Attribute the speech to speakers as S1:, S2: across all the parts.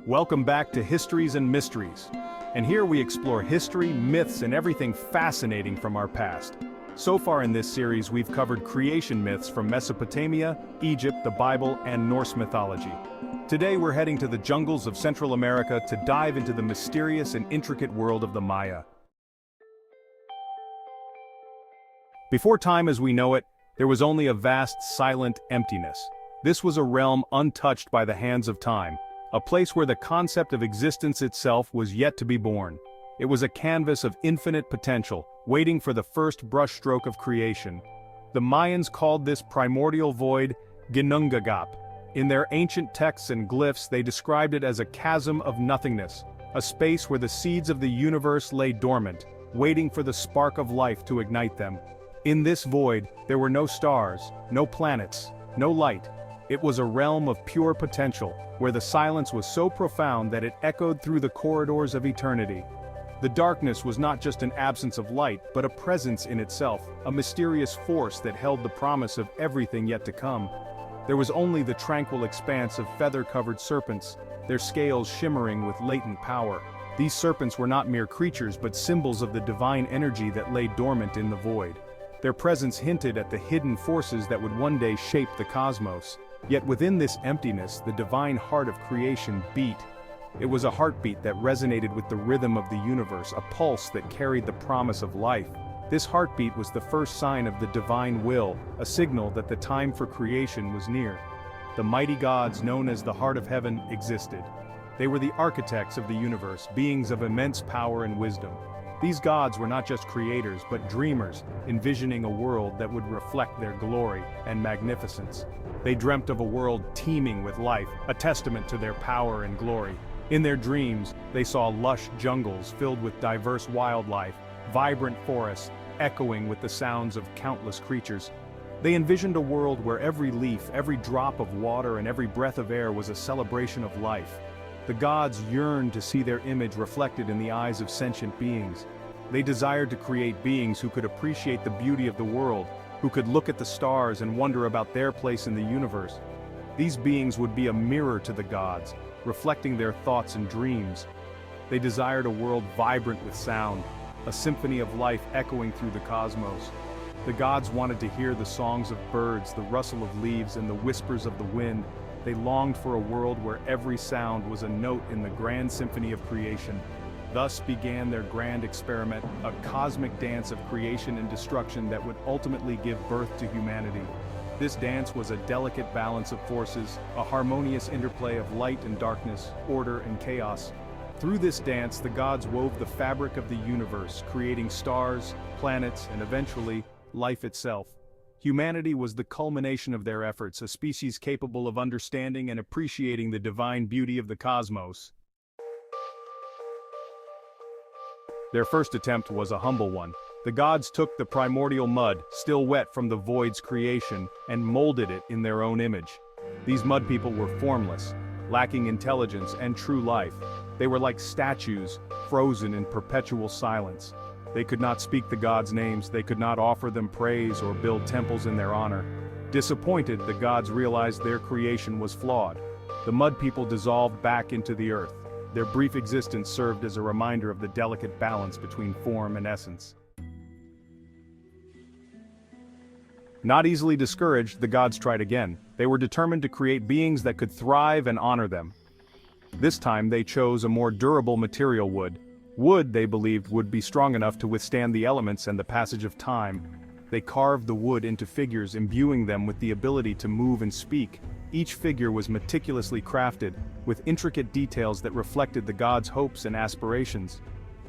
S1: Welcome back to Histories and Mysteries. And here we explore history, myths, and everything fascinating from our past. So far in this series, we've covered creation myths from Mesopotamia, Egypt, the Bible, and Norse mythology. Today we're heading to the jungles of Central America to dive into the mysterious and intricate world of the Maya. Before time as we know it, there was only a vast, silent emptiness. This was a realm untouched by the hands of time. A place where the concept of existence itself was yet to be born. It was a canvas of infinite potential, waiting for the first brushstroke of creation. The Mayans called this primordial void Ginnungagap. In their ancient texts and glyphs they described it as a chasm of nothingness, a space where the seeds of the universe lay dormant, waiting for the spark of life to ignite them. In this void, there were no stars, no planets, no light. It was a realm of pure potential, where the silence was so profound that it echoed through the corridors of eternity. The darkness was not just an absence of light, but a presence in itself, a mysterious force that held the promise of everything yet to come. There was only the tranquil expanse of feather-covered serpents, their scales shimmering with latent power. These serpents were not mere creatures but symbols of the divine energy that lay dormant in the void. Their presence hinted at the hidden forces that would one day shape the cosmos. Yet within this emptiness, the divine heart of creation beat. It was a heartbeat that resonated with the rhythm of the universe, a pulse that carried the promise of life. This heartbeat was the first sign of the divine will, a signal that the time for creation was near. The mighty gods known as the Heart of Heaven existed. They were the architects of the universe, beings of immense power and wisdom. These gods were not just creators, but dreamers, envisioning a world that would reflect their glory and magnificence. They dreamt of a world teeming with life, a testament to their power and glory. In their dreams, they saw lush jungles filled with diverse wildlife, vibrant forests, echoing with the sounds of countless creatures. They envisioned a world where every leaf, every drop of water, and every breath of air was a celebration of life. The gods yearned to see their image reflected in the eyes of sentient beings. They desired to create beings who could appreciate the beauty of the world, who could look at the stars and wonder about their place in the universe. These beings would be a mirror to the gods, reflecting their thoughts and dreams. They desired a world vibrant with sound, a symphony of life echoing through the cosmos. The gods wanted to hear the songs of birds, the rustle of leaves, and the whispers of the wind. They longed for a world where every sound was a note in the grand symphony of creation. Thus began their grand experiment, a cosmic dance of creation and destruction that would ultimately give birth to humanity. This dance was a delicate balance of forces, a harmonious interplay of light and darkness, order and chaos. Through this dance, the gods wove the fabric of the universe, creating stars, planets, and eventually, life itself. Humanity was the culmination of their efforts, a species capable of understanding and appreciating the divine beauty of the cosmos. Their first attempt was a humble one. The gods took the primordial mud, still wet from the void's creation, and molded it in their own image. These mud people were formless, lacking intelligence and true life. They were like statues, frozen in perpetual silence. They could not speak the gods' names, they could not offer them praise or build temples in their honor. Disappointed, the gods realized their creation was flawed. The mud people dissolved back into the earth. Their brief existence served as a reminder of the delicate balance between form and essence. Not easily discouraged, the gods tried again. They were determined to create beings that could thrive and honor them. This time they chose a more durable material, wood. Wood, they believed, would be strong enough to withstand the elements and the passage of time. They carved the wood into figures, imbuing them with the ability to move and speak. Each figure was meticulously crafted, with intricate details that reflected the gods' hopes and aspirations.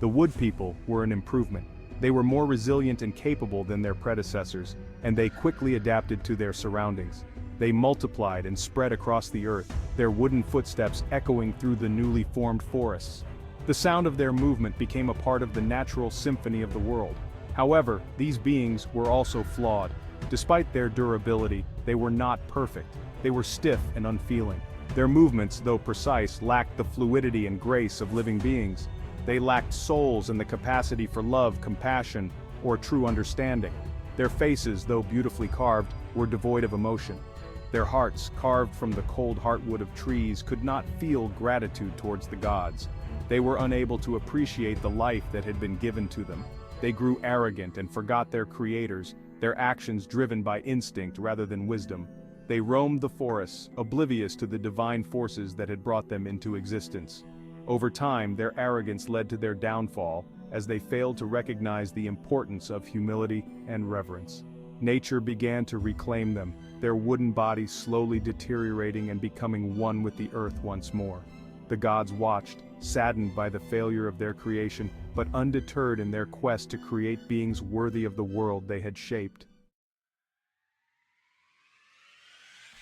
S1: The wood people were an improvement. They were more resilient and capable than their predecessors, and they quickly adapted to their surroundings. They multiplied and spread across the earth, their wooden footsteps echoing through the newly formed forests. The sound of their movement became a part of the natural symphony of the world. However, these beings were also flawed. Despite their durability, they were not perfect. They were stiff and unfeeling. Their movements, though precise, lacked the fluidity and grace of living beings. They lacked souls and the capacity for love, compassion, or true understanding. Their faces, though beautifully carved, were devoid of emotion. Their hearts, carved from the cold heartwood of trees, could not feel gratitude towards the gods. They were unable to appreciate the life that had been given to them. They grew arrogant and forgot their creators, their actions driven by instinct rather than wisdom. They roamed the forests, oblivious to the divine forces that had brought them into existence. Over time, their arrogance led to their downfall, as they failed to recognize the importance of humility and reverence. Nature began to reclaim them, their wooden bodies slowly deteriorating and becoming one with the earth once more. The gods watched, saddened by the failure of their creation, but undeterred in their quest to create beings worthy of the world they had shaped.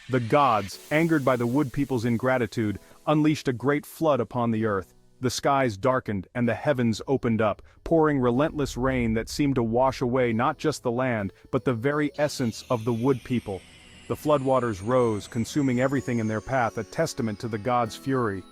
S1: The gods, angered by the wood people's ingratitude, unleashed a great flood upon the earth. The skies darkened and the heavens opened up, pouring relentless rain that seemed to wash away not just the land, but the very essence of the wood people. The floodwaters rose, consuming everything in their path, a testament to the gods' fury.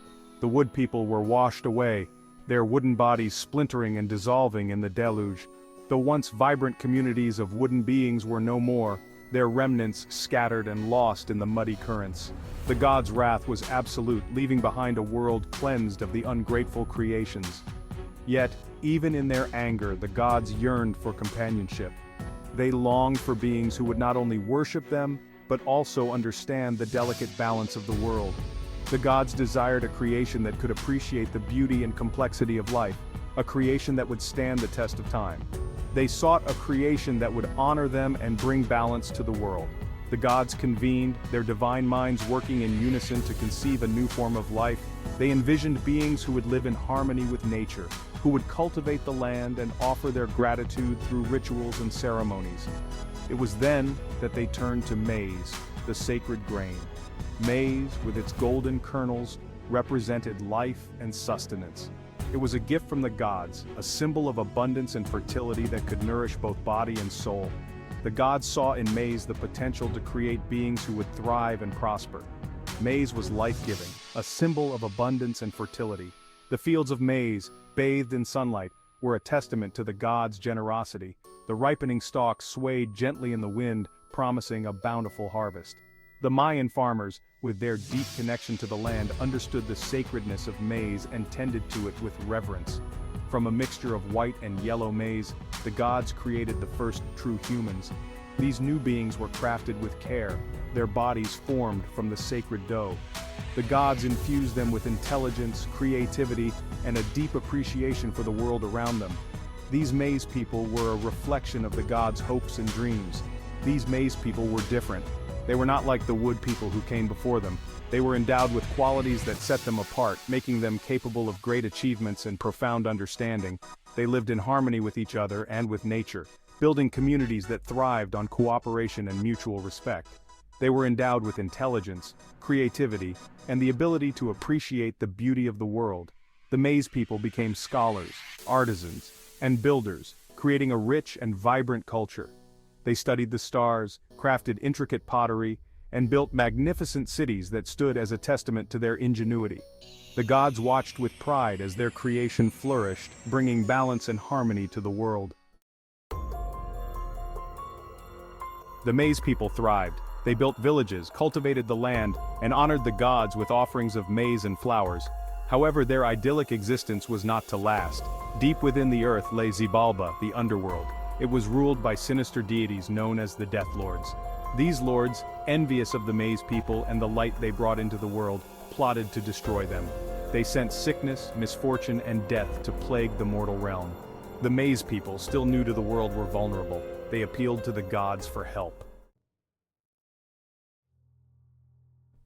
S1: The wood people were washed away, their wooden bodies splintering and dissolving in the deluge. The once vibrant communities of wooden beings were no more, their remnants scattered and lost in the muddy currents. The gods' wrath was absolute, leaving behind a world cleansed of the ungrateful creations. Yet, even in their anger, the gods yearned for companionship. They longed for beings who would not only worship them, but also understand the delicate balance of the world. The gods desired a creation that could appreciate the beauty and complexity of life, a creation that would stand the test of time. They sought a creation that would honor them and bring balance to the world. The gods convened, their divine minds working in unison to conceive a new form of life. They envisioned beings who would live in harmony with nature, who would cultivate the land and offer their gratitude through rituals and ceremonies. It was then that they turned to maize, the sacred grain. Maize, with its golden kernels, represented life and sustenance. It was a gift from the gods, a symbol of abundance and fertility that could nourish both body and soul. The gods saw in maize the potential to create beings who would thrive and prosper. Maize was life-giving, a symbol of abundance and fertility. The fields of maize, bathed in sunlight, were a testament to the gods' generosity. The ripening stalks swayed gently in the wind, promising a bountiful harvest. The Mayan farmers, with their deep connection to the land, understood the sacredness of maize and tended to it with reverence. From a mixture of white and yellow maize, the gods created the first true humans. These new beings were crafted with care, their bodies formed from the sacred dough. The gods infused them with intelligence, creativity, and a deep appreciation for the world around them. These maize people were a reflection of the gods' hopes and dreams. These maize people were different. They were not like the wood people who came before them. They were endowed with qualities that set them apart, making them capable of great achievements and profound understanding. They lived in harmony with each other and with nature, building communities that thrived on cooperation and mutual respect. They were endowed with intelligence, creativity, and the ability to appreciate the beauty of the world. The maize people became scholars, artisans, and builders, creating a rich and vibrant culture. They studied the stars, crafted intricate pottery, and built magnificent cities that stood as a testament to their ingenuity. The gods watched with pride as their creation flourished, bringing balance and harmony to the world. The maize people thrived. They built villages, cultivated the land, and honored the gods with offerings of maize and flowers. However, their idyllic existence was not to last. Deep within the earth lay Xibalba, the underworld. It was ruled by sinister deities known as the Death Lords. These lords, envious of the maize people and the light they brought into the world, plotted to destroy them. They sent sickness, misfortune, and death to plague the mortal realm. The maize people, still new to the world, were vulnerable. They appealed to the gods for help.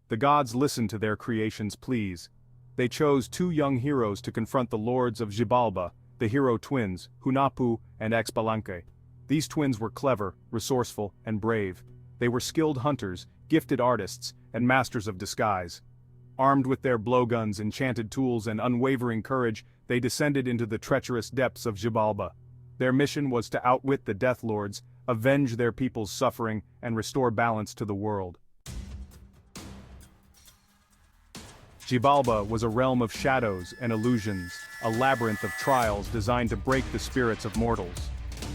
S1: The gods listened to their creation's pleas. They chose two young heroes to confront the lords of Xibalba, the hero twins, Hunahpu and Xbalanque. These twins were clever, resourceful, and brave. They were skilled hunters, gifted artists, and masters of disguise. Armed with their blowguns, enchanted tools, and unwavering courage, they descended into the treacherous depths of Xibalba. Their mission was to outwit the Death Lords, avenge their people's suffering, and restore balance to the world. Xibalba was a realm of shadows and illusions, a labyrinth of trials designed to break the spirits of mortals.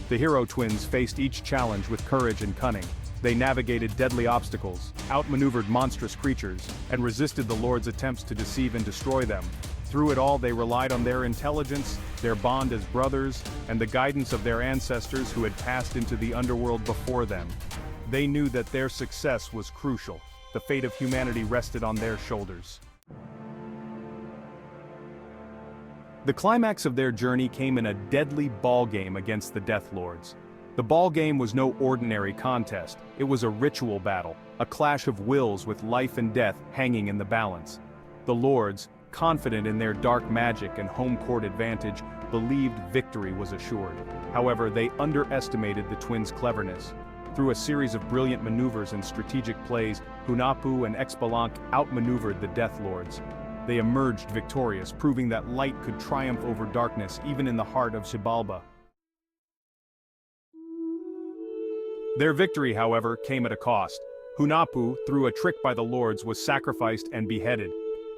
S1: The hero twins faced each challenge with courage and cunning. They navigated deadly obstacles, outmaneuvered monstrous creatures, and resisted the Lord's attempts to deceive and destroy them. Through it all, they relied on their intelligence, their bond as brothers, and the guidance of their ancestors who had passed into the underworld before them. They knew that their success was crucial. The fate of humanity rested on their shoulders. The climax of their journey came in a deadly ball game against the Death Lords. The ball game was no ordinary contest. It was a ritual battle, a clash of wills with life and death hanging in the balance. The Lords, confident in their dark magic and home court advantage, believed victory was assured. However, they underestimated the twins' cleverness. Through a series of brilliant maneuvers and strategic plays, Hunahpu and Xbalanque outmaneuvered the Death Lords. They emerged victorious, proving that light could triumph over darkness even in the heart of Xibalba. Their victory, however, came at a cost. Hunahpu, through a trick by the Lords, was sacrificed and beheaded.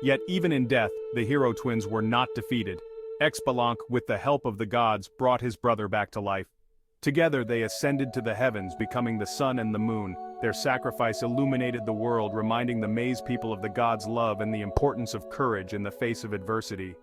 S1: Yet even in death, the hero twins were not defeated. Xbalanque, with the help of the gods, brought his brother back to life. Together they ascended to the heavens, becoming the sun and the moon. Their sacrifice illuminated the world, reminding the Maze people of the gods' love and the importance of courage in the face of adversity.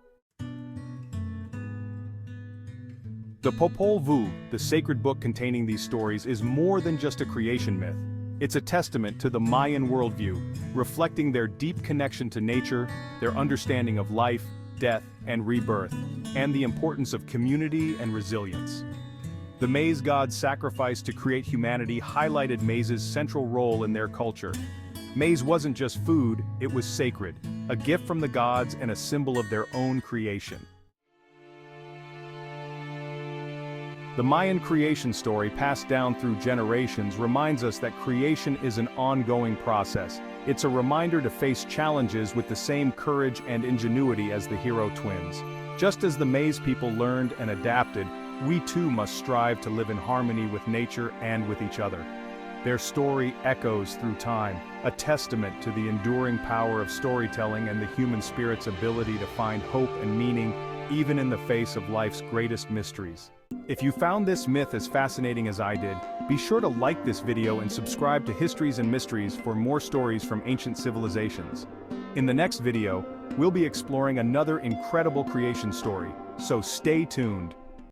S1: The Popol Vuh, the sacred book containing these stories, is more than just a creation myth. It's a testament to the Mayan worldview, reflecting their deep connection to nature, their understanding of life, death, and rebirth, and the importance of community and resilience. The Maze gods' sacrifice to create humanity highlighted Maze's central role in their culture. Maze wasn't just food, it was sacred, a gift from the gods and a symbol of their own creation. The Mayan creation story, passed down through generations, reminds us that creation is an ongoing process. It's a reminder to face challenges with the same courage and ingenuity as the hero twins. Just as the Maze people learned and adapted, we too must strive to live in harmony with nature and with each other. Their story echoes through time, a testament to the enduring power of storytelling and the human spirit's ability to find hope and meaning, even in the face of life's greatest mysteries. If you found this myth as fascinating as I did, be sure to like this video and subscribe to Histories and Mysteries for more stories from ancient civilizations. In the next video, we'll be exploring another incredible creation story, so stay tuned.